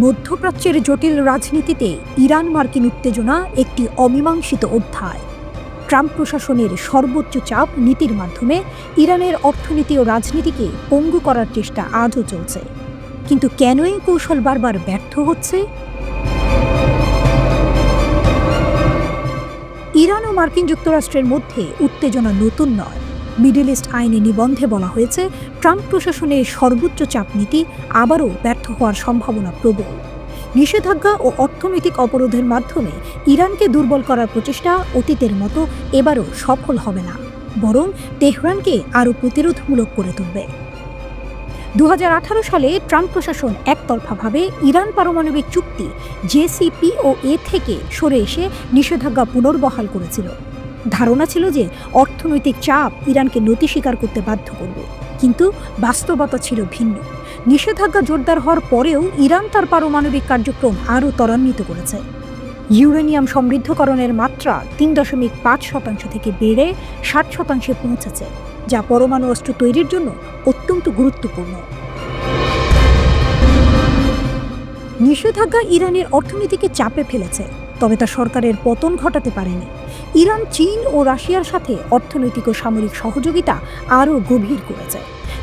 মধ্যপ্রাচ্যের জটিল রাজনীতিতে ইরান মার্কিন উত্তেজনা একটি অমীমাংসিত অধ্যায়। ট্রাম্প প্রশাসনের সর্বোচ্চ চাপ নীতির মাধ্যমে ইরানের অর্থনীতি ও রাজনীতিকে পঙ্গু করার চেষ্টা আজও চলছে। কিন্তু কেন এই কৌশল বারবার ব্যর্থ হচ্ছে? ইরান ও মার্কিন যুক্তরাষ্ট্রের মধ্যে উত্তেজনা নতুন নয়। মিডল ইস্ট আইনে নিবন্ধে বলা হয়েছে, ট্রাম্প প্রশাসনের সর্বোচ্চ চাপ নীতি আবারও ব্যর্থ হওয়ার সম্ভাবনা প্রবল। নিষেধাজ্ঞা ও অর্থনৈতিক অবরোধের মাধ্যমে ইরানকে দুর্বল করার প্রচেষ্টা অতীতের মতো এবারও সফল হবে না, বরং তেহরানকে আরও প্রতিরোধমূলক করে তুলবে। 2018 সালে ট্রাম্প প্রশাসন একতরফাভাবে ইরান পারমাণবিক চুক্তি JCPOA থেকে সরে এসে নিষেধাজ্ঞা পুনর্বহাল করেছিল। ধারণা ছিল যে অর্থনৈতিক চাপ ইরানকে নতি স্বীকার করতে বাধ্য করবে, কিন্তু বাস্তবতা ছিল ভিন্ন। নিষেধাজ্ঞা জোরদার হওয়ার পরেও ইরান তার পারমাণবিক কার্যক্রম আরও ত্বরান্বিত করেছে। ইউরেনিয়াম সমৃদ্ধকরণের মাত্রা 3.5% থেকে বেড়ে 60% পৌঁছেছে, যা পরমাণু অস্ত্র তৈরির জন্য অত্যন্ত গুরুত্বপূর্ণ। নিষেধাজ্ঞা ইরানের অর্থনীতিকে চাপে ফেলেছে, তবে তা সরকারের পতন ঘটাতে পারেনি। ইরান চীন ও রাশিয়ার সাথে অর্থনৈতিক ও সামরিক সহযোগিতা আরও গভীর করেছে।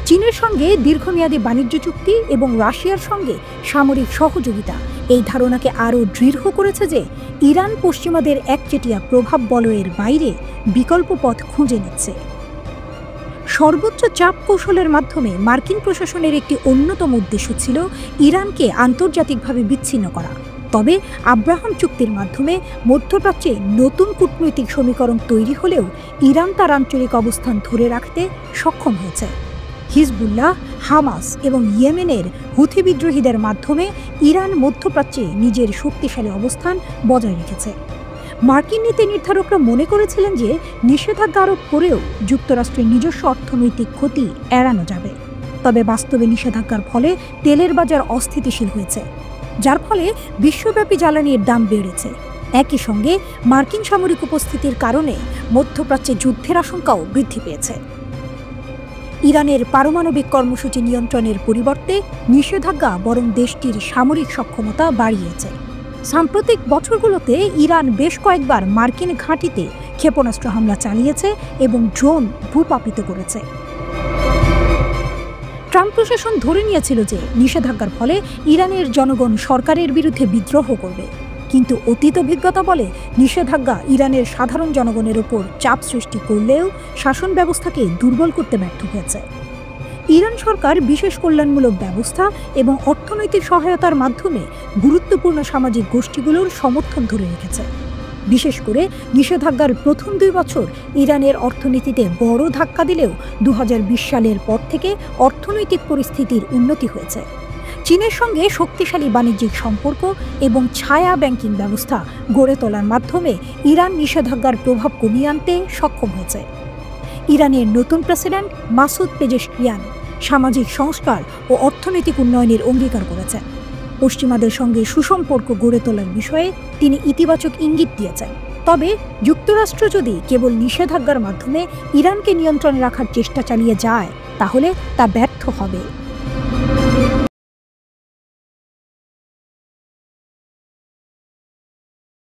চীনের সঙ্গে দীর্ঘমেয়াদী বাণিজ্য চুক্তি এবং রাশিয়ার সঙ্গে সামরিক সহযোগিতা এই ধারণাকে আরও দৃঢ় করেছে যে ইরান পশ্চিমাদের একচেটিয়া প্রভাব বলয়ের বাইরে বিকল্প পথ খুঁজে নিচ্ছে। সর্বোচ্চ চাপ কৌশলের মাধ্যমে মার্কিন প্রশাসনের একটি অন্যতম উদ্দেশ্য ছিল ইরানকে আন্তর্জাতিকভাবে বিচ্ছিন্ন করা। তবে আব্রাহাম চুক্তির মাধ্যমে মধ্যপ্রাচ্যে নতুন কূটনৈতিক সমীকরণ তৈরি হলেও ইরান তার আঞ্চলিক অবস্থান ধরে রাখতে সক্ষম হয়েছে। হিজবুল্লাহ, হামাস এবং ইয়েমেনের হুথি বিদ্রোহীদের মাধ্যমে ইরান মধ্যপ্রাচ্যে নিজের শক্তিশালী অবস্থান বজায় রেখেছে। মার্কিন নীতি নির্ধারকরা মনে করেছিলেন যে নিষেধাজ্ঞা আরোপ করেও যুক্তরাষ্ট্রের নিজস্ব অর্থনৈতিক ক্ষতি এড়ানো যাবে। তবে বাস্তবে নিষেধাজ্ঞার ফলে তেলের বাজার অস্থিতিশীল হয়েছে, যার ফলে বিশ্বব্যাপী জ্বালানির দাম বেড়েছে। একই সঙ্গে মার্কিন সামরিক উপস্থিতির কারণে মধ্যপ্রাচ্যে যুদ্ধের আশঙ্কাও বৃদ্ধি পেয়েছে। ইরানের পারমাণবিক কর্মসূচি নিয়ন্ত্রণের পরিবর্তে নিষেধাজ্ঞা বরং দেশটির সামরিক সক্ষমতা বাড়িয়েছে। সাম্প্রতিক বছরগুলোতে ইরান বেশ কয়েকবার মার্কিন ঘাঁটিতে ক্ষেপণাস্ত্র হামলা চালিয়েছে এবং ড্রোন ভূপাতিত করেছে। ট্রাম্প প্রশাসন ধরে নিয়েছিল যে নিষেধাজ্ঞার ফলে ইরানের জনগণ সরকারের বিরুদ্ধে বিদ্রোহ করবে, কিন্তু অতীত অভিজ্ঞতা বলে নিষেধাজ্ঞা ইরানের সাধারণ জনগণের উপর চাপ সৃষ্টি করলেও শাসন ব্যবস্থাকে দুর্বল করতে ব্যর্থ হয়েছে। ইরান সরকার বিশেষ কল্যাণমূলক ব্যবস্থা এবং অর্থনৈতিক সহায়তার মাধ্যমে গুরুত্বপূর্ণ সামাজিক গোষ্ঠীগুলোর সমর্থন ধরে রেখেছে। বিশেষ করে নিষেধাজ্ঞার প্রথম 2 বছর ইরানের অর্থনীতিতে বড় ধাক্কা দিলেও 2020 সালের পর থেকে অর্থনৈতিক পরিস্থিতির উন্নতি হয়েছে। চীনের সঙ্গে শক্তিশালী বাণিজ্যিক সম্পর্ক এবং ছায়া ব্যাংকিং ব্যবস্থা গড়ে তোলার মাধ্যমে ইরান নিষেধাজ্ঞার প্রভাব কমিয়ে আনতে সক্ষম হয়েছে। ইরানের নতুন প্রেসিডেন্ট মাসুদ পেজেশকিয়ান সামাজিক সংস্কার ও অর্থনৈতিক উন্নয়নের অঙ্গীকার করেছেন। পশ্চিমাদের সঙ্গে সুসম্পর্ক গড়ে তোলার বিষয়ে তিনি ইতিবাচক ইঙ্গিত দিয়েছেন। তবে যুক্তরাষ্ট্র যদি কেবল নিষেধাজ্ঞার মাধ্যমে ইরানকে নিয়ন্ত্রণে রাখার চেষ্টা চালিয়ে যায়, তাহলে তা ব্যর্থ হবে।